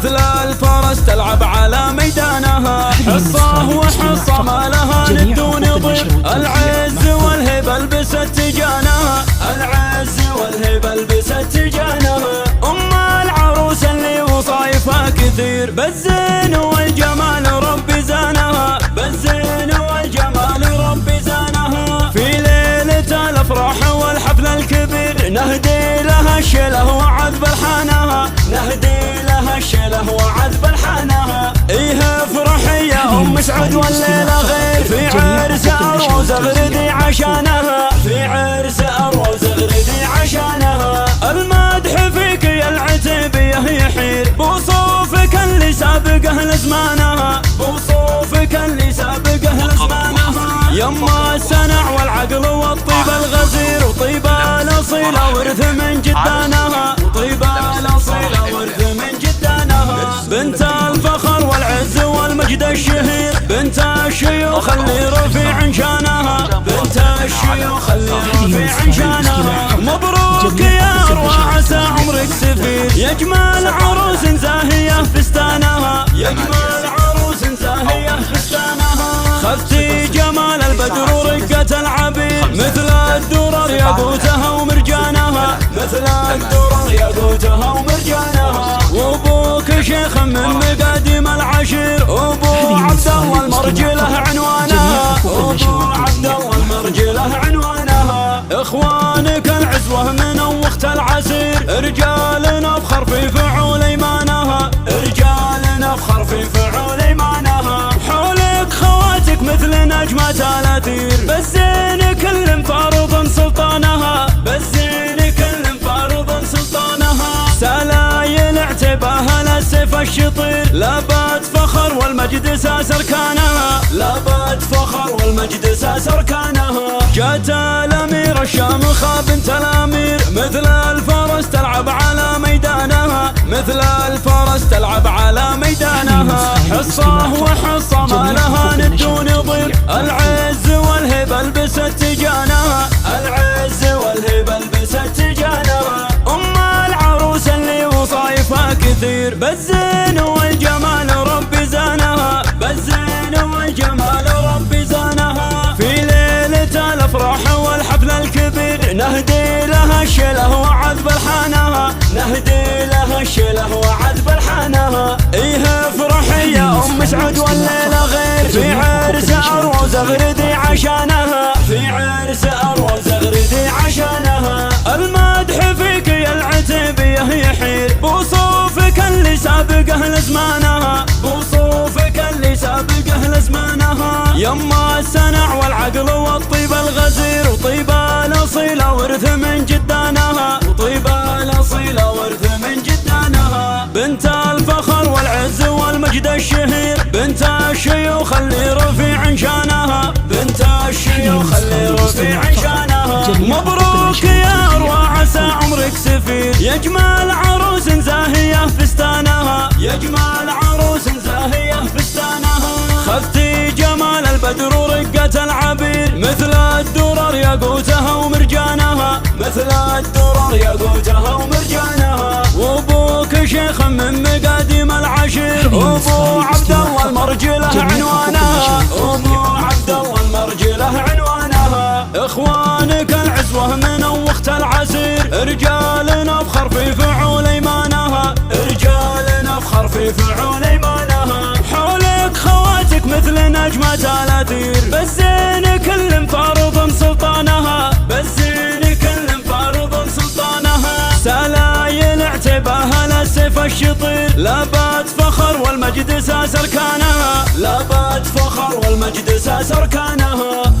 مثل الفرس تلعب على ميدانها. حصة وحصة ما لها ند ونظير، العز والهبة لبست تجانها، العز والهبة لبست تجانها. العروس اللي وصايفها كثير، بالزين والجمال ربي زانها، بالزين والجمال ربي زانها. في ليلة الافراح والحفل الكبير نهدي لها الشله وعذب الحانها، نهدي لها الشله وعذب الحانها. ايه افرحي يا ام سعد والليله غير، في عرس اروز اغردي عشانها، في عرس اروز اغردي عشانها. المدح فيك يا العتيبيه يحير، بوصوفك اللي سابقه لزمانها، بوصوفك اللي سابقه لزمانها. يما السنع والعقل والطيب الغزير، وطيب الاصيله ورث من جدانها، وطيب الاصيله ورث من جدانها. بنت الفخر والعز والمجد الشهير، بنت الشيوخ اللي رفيع شانها، بنت الشيوخ اللي رفيع شانها. مبروك يا اروى عسى عمرك سفير، يجمل عروس زاهيه فستانها، يجمل عروس زاهيه فستانها. خفتي جمال البدر ورقة العبير، مثل الدرر ياقوتها ومرجانها، مثل الدرر ياقوتها ومرجانها. وابوك شيخ من مقاديم العشير، وابو عبد الله المرجله عنوانها، وابو عبد الله المرجله عنوانها. اخوانك العزوه من وقت العسير، رجال نفخر في فعول ايمانها، رجال نفخر في فعول ايمانها. حولك خواتك مثل نجمة الاثير، بالزين كل فارض سلطانها، بالزين كل فارض سلطانها. سلايل اعتباها للسيف الشطير، لابد فخر والمجد ساس اركانها، لابد فخر والمجد ساس اركانها. جات الامير الشامخه بنت الامير، مثل الفرس تلعب على ميدانها، مثل الفرس تلعب على ميدانها. حصه وحصه ما لها ند ونظير، العز والهبه لبست تجانها، العز والهبه لبست تجانها. العروس اللي وصايفها كثير، بالزين والجمال ربي زانها، بالزين والجمال ربي زانها. في ليلة الافراح والحفل الكبير نهدي لها الشله وعذب الحانها، نهدي لها الشله وعذب الحانها. ايه افرحي يا ام سعد والليله غير، في عرس اروز اغردي عشانها، في عرس اروز اغردي عشانها. المدح فيك يا العتيبيه يحير، بوصوفك اللي سابقه لزمانها، بوصوفك اللي سابقه لزمانها. يما السنع والعقل والطيب الغزير، وطيب الاصيله ورث من جدانها، وطيب الاصيله ورث من جدانها. بنت الفخر والعز والمجد الشهير، بنت الشيوخ اللي رفيع شانها، بنت الشيوخ اللي رفيع شانها. مبروك يا اروى عسى عمرك سفير، يجمل عروس زاهيه فستانها، يجمل عروس زاهيه فستانها. خفتي جمال البدر ورقة العبير، مثل الدرر ياقوتها ومرجانها، مثل الدرر ياقوتها ومرجانها. وابوك شيخ من مقاديم العشير، وابو عبد الله المرجله عنوانها، وابو عبد الله المرجله عنوانها. اخوانك العزوه من وقت العسير، رجال نفخر في فعول ايمانها، رجال نفخر في فعول ايمانها. حولك خواتك مثل نجمة الاثير، بالزين كل فارض سلطانها، بالزين كل فارض سلطانها. سلايل اعتباها للسيف الشطير، لابد فخر والمجد ساس اركانها، لابد فخر والمجد ساس اركانها.